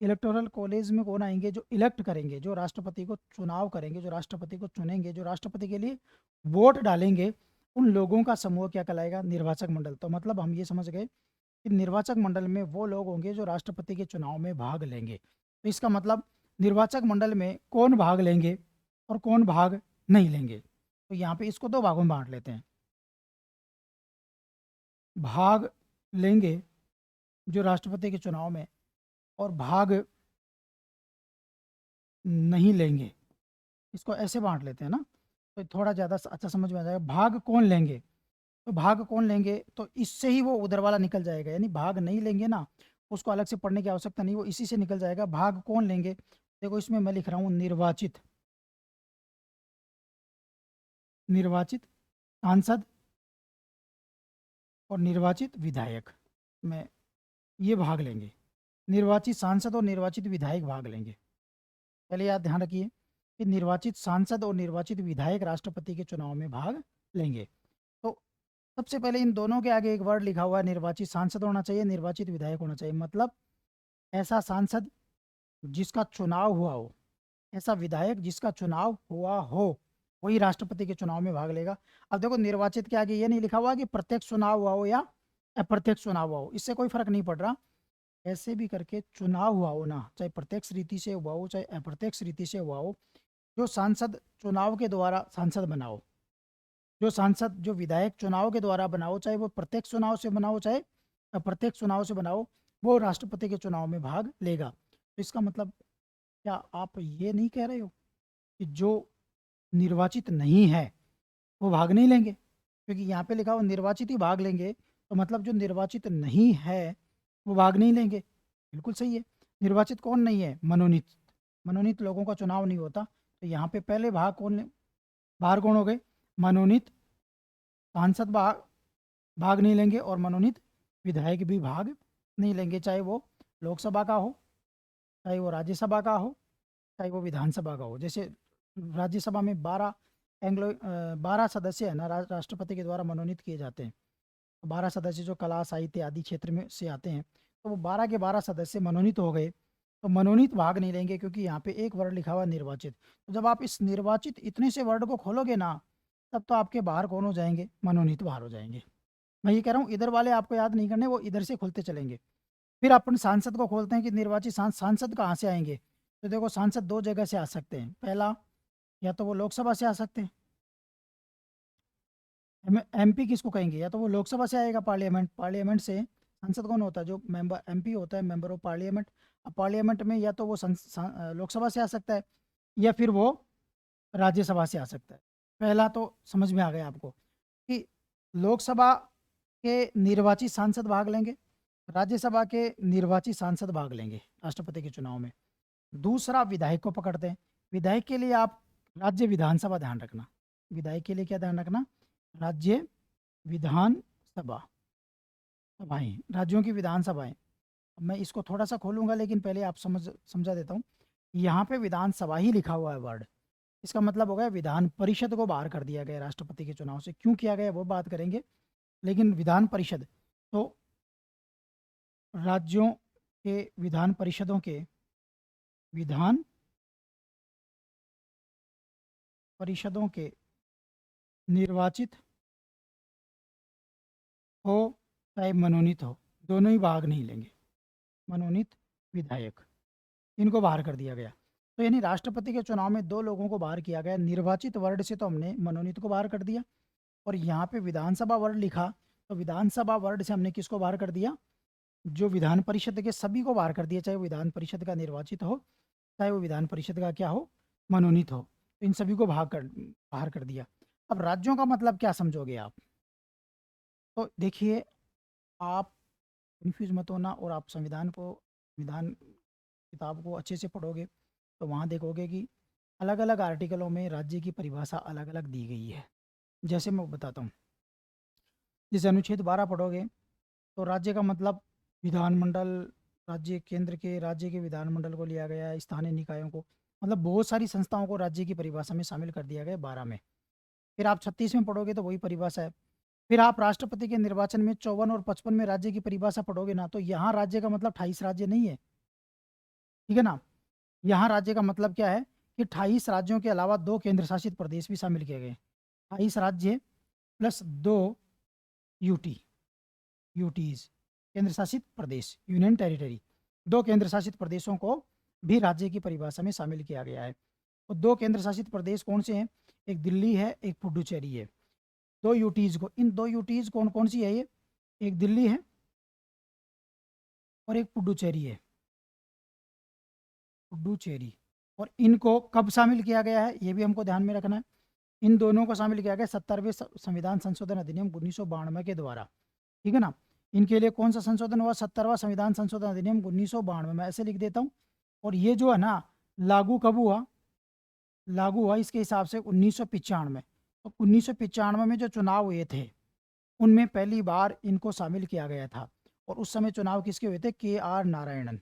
इलेक्टोरल कॉलेज में कौन आएंगे, जो इलेक्ट करेंगे, जो राष्ट्रपति को चुनाव करेंगे, जो राष्ट्रपति को चुनेंगे, जो राष्ट्रपति के लिए वोट डालेंगे, उन लोगों का समूह क्या कहलाएगा, निर्वाचक मंडल। तो मतलब हम ये समझ गए कि निर्वाचक मंडल में वो लोग होंगे जो राष्ट्रपति के चुनाव में भाग लेंगे। तो इसका मतलब निर्वाचक मंडल में कौन भाग लेंगे और कौन भाग नहीं लेंगे। तो यहाँ पे इसको दो भागों में बांट लेते हैं। भाग लेंगे जो राष्ट्रपति के चुनाव में, और भाग नहीं लेंगे, इसको ऐसे बांट लेते हैं ना, तो थोड़ा ज़्यादा अच्छा समझ में आ जाएगा। भाग कौन लेंगे, तो भाग कौन लेंगे तो इससे ही वो उधर वाला निकल जाएगा, यानी भाग नहीं लेंगे ना, उसको अलग से पढ़ने की आवश्यकता नहीं, वो इसी से निकल जाएगा। भाग कौन लेंगे, देखो इसमें मैं लिख रहा हूँ निर्वाचित, निर्वाचित सांसद और निर्वाचित विधायक में ये भाग लेंगे। निर्वाचित सांसद और निर्वाचित विधायक भाग लेंगे। पहले याद ध्यान रखिए कि निर्वाचित सांसद और निर्वाचित विधायक राष्ट्रपति के चुनाव में भाग लेंगे। तो सबसे पहले इन दोनों के आगे एक वर्ड लिखा हुआ है, निर्वाचित सांसद होना चाहिए, निर्वाचित विधायक होना चाहिए। मतलब ऐसा सांसद जिसका चुनाव हुआ हो, ऐसा विधायक जिसका चुनाव हुआ हो, वही राष्ट्रपति के चुनाव में भाग लेगा। अब देखो निर्वाचित के आगे ये नहीं लिखा हुआ कि प्रत्यक्ष चुनाव हुआ हो या अप्रत्यक्ष चुनाव हुआ हो, इससे कोई फर्क नहीं पड़ रहा। ऐसे भी करके चुनाव हुआ हो ना, चाहे प्रत्यक्ष रीति से हुआ हो चाहे अप्रत्यक्ष रीति से हुआ हो, जो सांसद चुनाव के द्वारा सांसद बना हो, जो सांसद जो विधायक चुनाव के द्वारा बना हो, चाहे वो प्रत्यक्ष चुनाव से बना हो चाहे अप्रत्यक्ष चुनाव से बना हो, वो राष्ट्रपति के चुनाव में भाग लेगा। तो इसका मतलब क्या आप ये नहीं कह रहे हो कि जो निर्वाचित नहीं है वो भाग नहीं लेंगे, क्योंकि यहाँ पे लिखा हो निर्वाचित ही भाग लेंगे, तो मतलब जो निर्वाचित नहीं है वो भाग नहीं लेंगे। बिल्कुल सही है। निर्वाचित कौन नहीं है, मनोनीत, मनोनीत लोगों का चुनाव नहीं होता। तो यहाँ पे पहले भाग कौन, बाहर कौन हो गए, मनोनीत सांसद भाग नहीं लेंगे, और मनोनीत विधायक भी भाग नहीं लेंगे, चाहे वो लोकसभा का हो, चाहे वो राज्यसभा का हो, चाहे वो विधानसभा का हो। जैसे राज्यसभा में 12 सदस्य है ना, राष्ट्रपति के द्वारा मनोनीत किए जाते हैं। 12 सदस्य जो कला साहित्य आदि क्षेत्र में से आते हैं, तो वो 12 के 12 सदस्य मनोनीत हो गए। तो मनोनीत भाग नहीं लेंगे, क्योंकि यहाँ पे एक वर्ड लिखा हुआ निर्वाचित। तो जब आप इस निर्वाचित इतने से वर्ड को खोलोगे ना, तब तो आपके बाहर कौन हो जाएंगे, मनोनीत बाहर हो जाएंगे। मैं ये कह रहा हूँ इधर वाले आपको याद नहीं करने, वो इधर से खुलते चलेंगे। फिर अपन सांसद को खोलते हैं कि निर्वाचित सांसद कहाँ से आएंगे। तो देखो सांसद दो जगह से आ सकते हैं। पहला, या तो वो लोकसभा से आ सकते हैं, एमपी किसको कहेंगे, या तो वो लोकसभा से आएगा, पार्लियामेंट, पार्लियामेंट से सांसद कौन होता है, जो मेंबर एमपी होता है, मेंबर ऑफ पार्लियामेंट। अब पार्लियामेंट में या तो वो लोकसभा से आ सकता है, या फिर वो राज्यसभा से आ सकता है। पहला तो समझ में आ गया आपको कि लोकसभा के निर्वाचित सांसद भाग लेंगे, राज्यसभा के निर्वाचित सांसद भाग लेंगे राष्ट्रपति के चुनाव में। दूसरा, विधायक को पकड़ते हैं। विधायक के लिए आप राज्य विधानसभा ध्यान रखना, विधायक के लिए क्या ध्यान रखना, राज्य विधानसभा, सभाएं, राज्यों की विधानसभाएं। मैं इसको थोड़ा सा खोलूंगा, लेकिन पहले आप समझा देता हूँ। यहाँ पे विधानसभा ही लिखा हुआ है वर्ड, इसका मतलब हो गया विधान परिषद को बाहर कर दिया गया राष्ट्रपति के चुनाव से। क्यों किया गया वो बात करेंगे, लेकिन विधान परिषद तो राज्यों के विधान परिषदों के विधान परिषदों के निर्वाचित हो चाहे मनोनीत हो, दोनों ही भाग नहीं लेंगे। मनोनीत विधायक, इनको बाहर कर दिया गया। तो यानी राष्ट्रपति के चुनाव में दो लोगों को बाहर किया गया। निर्वाचित वर्ड से तो हमने मनोनीत को बाहर कर दिया, और यहाँ पे विधानसभा वर्ड लिखा, तो विधानसभा वर्ड से हमने किसको बाहर कर दिया, जो विधान परिषद के सभी को बाहर कर दिया, चाहे वो विधान परिषद का निर्वाचित हो चाहे वो विधान परिषद का क्या हो, मनोनीत हो। तो इन सभी को बाहर कर दिया। अब राज्यों का मतलब क्या समझोगे आप, तो देखिए आप कन्फ्यूज मत होना। और आप संविधान किताब को अच्छे से पढ़ोगे तो वहाँ देखोगे कि अलग अलग आर्टिकलों में राज्य की परिभाषा अलग अलग दी गई है। जैसे मैं बताता हूँ, जैसे अनुच्छेद 12 पढ़ोगे तो राज्य का मतलब विधानमंडल, राज्य के विधानमंडल को लिया गया है, स्थानीय निकायों को, मतलब बहुत सारी संस्थाओं को राज्य की परिभाषा में शामिल कर दिया गया 12 में। फिर आप 36 में पढ़ोगे तो वही परिभाषा है। फिर आप राष्ट्रपति के निर्वाचन में 54 और 55 में राज्य की परिभाषा पढ़ोगे ना, तो यहाँ राज्य का मतलब 28 राज्य नहीं है, ठीक है ना। यहाँ राज्य का मतलब क्या है कि 28 राज्यों के अलावा 2 केंद्र शासित प्रदेश भी शामिल किए गए। 28 राज्य प्लस 2 यूटी, यूटीज, केंद्र शासित प्रदेश, यूनियन टेरिटरी, 2 केंद्र शासित प्रदेशों को भी राज्य की परिभाषा में शामिल किया गया है। और 2 केंद्र शासित प्रदेश कौन से हैं? एक दिल्ली है, एक पुडुचेरी है। 2 यूटीज को, इन 2 यूटीज कौन कौन सी है ये? एक दिल्ली है और एक पुडुचेरी है, पुडुचेरी। और इनको कब शामिल किया गया है ये भी हमको ध्यान में रखना है। इन दोनों को शामिल किया गया 70वें संविधान संशोधन अधिनियम 1992 के द्वारा, ठीक है ना। इनके लिए कौन सा संशोधन हुआ? 70वां संविधान संशोधन अधिनियम 1992 में, ऐसे लिख देता हूँ। और ये जो है ना, लागू कब हुआ? लागू हुआ इसके हिसाब से 1995 में। तो 1995 में जो चुनाव हुए थे उनमें पहली बार इनको शामिल किया गया था। और उस समय चुनाव किसके हुए थे? KR Narayanan,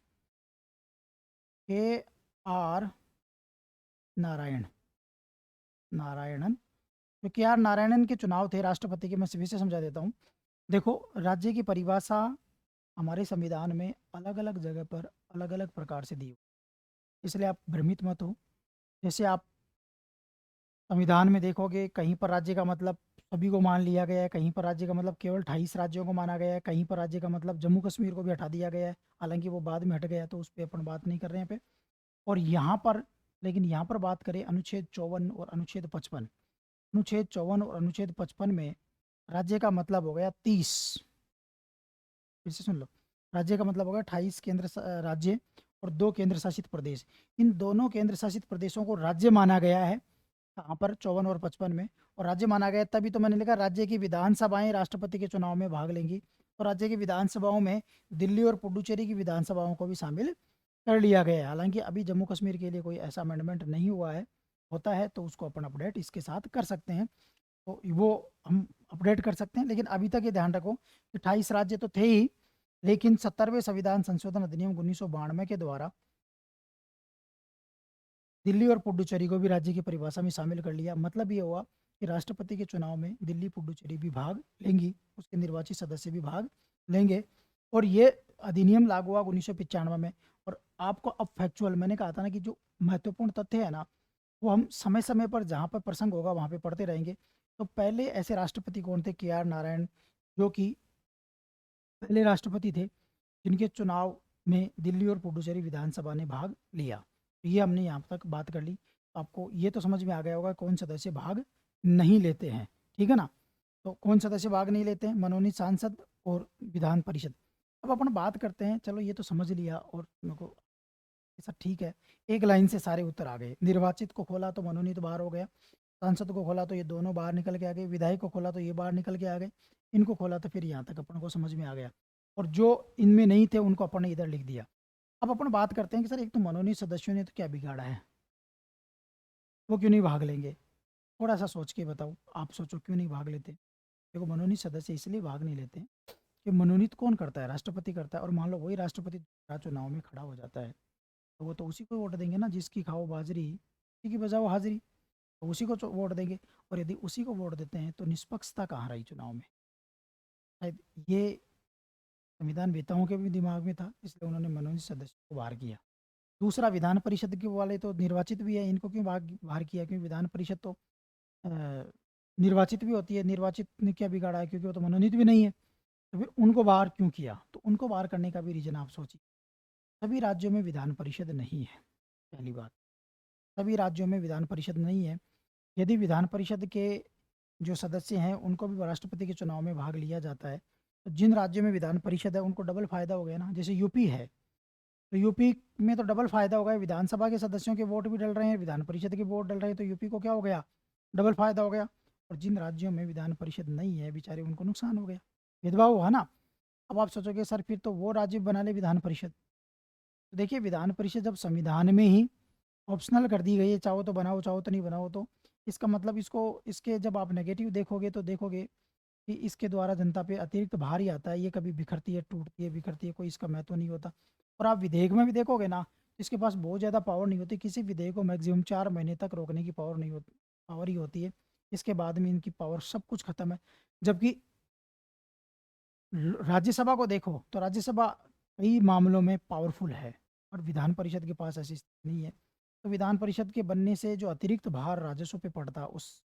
KR Narayanan. तो KR नारायणन के चुनाव थे राष्ट्रपति के। मैं फिर से समझा देता हूँ। देखो, राज्य की परिभाषा हमारे संविधान में अलग अलग जगह पर अलग अलग प्रकार से दी हुई, इसलिए आप भ्रमित मत हो। जैसे आप संविधान में देखोगे, कहीं पर राज्य का मतलब सभी को मान लिया गया है, कहीं पर राज्य का मतलब केवल 28 राज्यों को माना गया है, कहीं पर राज्य का मतलब जम्मू कश्मीर को भी हटा दिया गया है, हालांकि वो बाद में हट गया तो उस पर अपन बात नहीं कर रहे हैं पे। और यहाँ पर, लेकिन यहाँ पर बात करें अनुच्छेद 54 और अनुच्छेद 55, अनुच्छेद 54 और अनुच्छेद 55 में राज्य का मतलब हो गया 30। फिर से सुन लो, राज्य का मतलब हो गया 28 राज्य और 2 केंद्र शासित प्रदेश। इन दोनों केंद्र शासित प्रदेशों को राज्य माना गया है कहाँ पर? 54 और 55 में। और राज्य माना गया तभी तो मैंने लिखा राज्य की विधानसभाएं राष्ट्रपति के चुनाव में भाग लेंगी। तो राज्य की विधानसभाओं में दिल्ली और पुडुचेरी की विधानसभाओं को भी शामिल कर लिया गया है। हालांकि अभी जम्मू कश्मीर के लिए कोई ऐसा अमेंडमेंट नहीं हुआ है, होता है तो उसको अपन अपडेट इसके साथ कर सकते हैं, तो वो हम अपडेट कर सकते हैं। लेकिन अभी तक ये ध्यान रखो कि 28 राज्य तो थे ही, लेकिन 70वें संविधान संशोधन अधिनियम 1992 के द्वारा दिल्ली और पुडुचेरी को भी राज्य की परिभाषा में शामिल कर लिया। मतलब ये हुआ कि राष्ट्रपति के चुनाव में दिल्ली पुडुचेरी भी भाग लेंगी, उसके निर्वाचित सदस्य भी भाग लेंगे। और ये अधिनियम लागू हुआ 1995 में। और आपको अब फैक्चुअल, मैंने कहा था ना कि जो महत्वपूर्ण तथ्य है ना, वो हम समय समय पर जहाँ पर प्रसंग होगा वहाँ पे पढ़ते रहेंगे। तो पहले ऐसे राष्ट्रपति कौन थे? KR नारायण, जो कि पहले राष्ट्रपति थे जिनके चुनाव में दिल्ली और पुडुचेरी विधानसभा ने भाग लिया। तो ये हमने यहाँ तक बात कर ली। तो आपको ये तो समझ में आ गया होगा कौन सदस्य भाग नहीं लेते हैं, ठीक है ना। तो कौन सदस्य भाग नहीं लेते हैं? मनोनीत सांसद और विधान परिषद। अब अपन बात करते हैं, चलो ये तो समझ लिया और मेरे को ऐसा ठीक है, एक लाइन से सारे उत्तर आ गए। निर्वाचित को खोला तो मनोनीत बाहर हो गया, सांसद को खोला तो ये दोनों बाहर निकल के आ गए, विधायक को खोला तो ये बाहर निकल के आ गए, इनको खोला तो फिर यहाँ तक अपन को समझ में आ गया। और जो इनमें नहीं थे उनको अपन ने इधर लिख दिया। अब अपन बात करते हैं कि सर एक तो मनोनीत सदस्यों ने तो क्या बिगाड़ा है, वो क्यों नहीं भाग लेंगे? थोड़ा सा सोच के बताओ, आप सोचो क्यों नहीं भाग लेते। देखो, मनोनीत सदस्य इसलिए भाग नहीं लेते कि मनोनीत कौन करता है? राष्ट्रपति करता है। और मान लो वही राष्ट्रपति चुनाव में खड़ा हो जाता है तो वो तो उसी को वोट देंगे ना, जिसकी खाओ बाजरी उसी की बजाओ हाजिरी, तो उसी को वोट देंगे। और यदि उसी को वोट देते हैं तो निष्पक्षता कहाँ रही चुनाव में? शायद ये संविधान वेताओं के भी दिमाग में था, इसलिए उन्होंने मनोनीत सदस्य को बाहर किया। दूसरा, विधान परिषद के वाले तो निर्वाचित भी है, इनको क्यों बाहर किया? क्योंकि विधान परिषद तो अ, निर्वाचित भी होती है। निर्वाचित ने क्या बिगाड़ा है? क्योंकि वो तो मनोनीत भी नहीं है। तो फिर उनको बाहर क्यों किया? तो उनको बाहर करने का भी रीजन आप सोचिए। सभी राज्यों में विधान परिषद नहीं है, पहली बात। सभी राज्यों में विधान परिषद नहीं है। यदि विधान परिषद के जो सदस्य हैं उनको भी राष्ट्रपति के चुनाव में भाग लिया जाता है, तो जिन राज्यों में विधान परिषद है उनको डबल फायदा हो गया ना। जैसे यूपी है, तो यूपी में तो डबल फायदा हो गया, विधानसभा के सदस्यों के वोट भी डल रहे हैं, विधान परिषद के वोट डल रहे हैं, तो यूपी को क्या हो गया? डबल फायदा हो गया। और जिन राज्यों में विधान परिषद नहीं है बेचारे, उनको नुकसान हो गया, भेदभाव हुआ ना। अब आप सोचोगे सर फिर तो वो राज्य बना ले विधान परिषद। तो देखिए विधान परिषद जब संविधान में ही ऑप्शनल कर दी गई है, चाहो तो बनाओ चाहो तो नहीं बनाओ, तो इसका मतलब इसको इसके जब आप नेगेटिव देखोगे तो देखोगे कि इसके द्वारा जनता पे अतिरिक्त भार ही आता है, ये कभी बिखरती है टूटती है बिखरती है, कोई इसका महत्व नहीं होता। और आप विधेयक में भी देखोगे ना, इसके पास बहुत ज़्यादा पावर नहीं होती, किसी विधेयक को मैक्सिमम 4 महीने तक रोकने की पावर नहीं होती, पावर ही होती है। इसके बाद में इनकी पावर सब कुछ खत्म है। जबकि राज्यसभा को देखो तो राज्यसभा कई मामलों में पावरफुल है और विधान परिषद के पास ऐसी स्थिति नहीं है। तो विधान परिषद के बनने से जो अतिरिक्त भार राजस्व पे पड़ता उस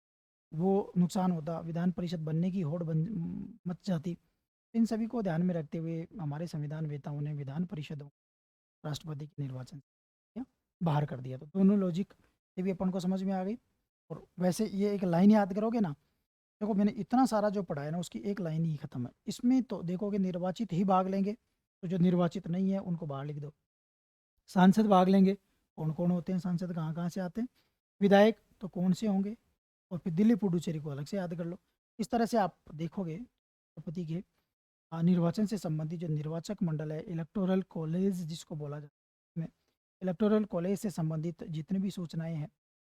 वो नुकसान होता, विधान परिषद बनने की होड़ बन मच जाती। इन सभी को ध्यान में रखते हुए हमारे संविधान वेताओं ने विधान परिषदों राष्ट्रपति के निर्वाचन से बाहर कर दिया। तो दोनों लॉजिक ये भी अपन को समझ में आ गई। और वैसे ये एक लाइन याद करोगे ना, देखो मैंने इतना सारा जो पढ़ा है ना उसकी एक लाइन ही खत्म है इसमें, तो देखोगे निर्वाचित ही भाग लेंगे, तो जो निर्वाचित नहीं है उनको बाहर लिख दो। सांसद भाग लेंगे, कौन कौन होते हैं सांसद, कहाँ कहाँ से आते हैं। विधायक तो कौन से होंगे, और फिर दिल्ली पुडुचेरी को अलग से याद कर लो। इस तरह से आप देखोगे राष्ट्रपति के निर्वाचन से संबंधित जो निर्वाचक मंडल है, इलेक्टोरल कॉलेज जिसको बोला जाता है, इलेक्टोरल कॉलेज से संबंधित जितनी भी सूचनाएं हैं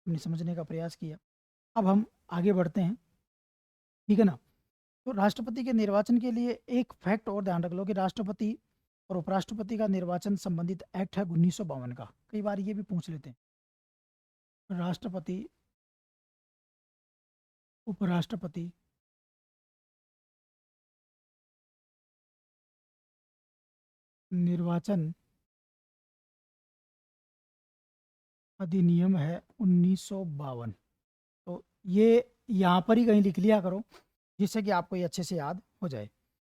हमने समझने का प्रयास किया। अब हम आगे बढ़ते हैं, ठीक है ना। तो राष्ट्रपति के निर्वाचन के लिए एक फैक्ट और ध्यान रख लो कि राष्ट्रपति और उपराष्ट्रपति का निर्वाचन संबंधित एक्ट है 1952 का। कई बार ये भी पूछ लेते हैं राष्ट्रपति उपराष्ट्रपति निर्वाचन अधिनियम है 1952। तो ये यहाँ पर ही कहीं लिख लिया करो जिससे कि आपको ये अच्छे से याद हो जाए।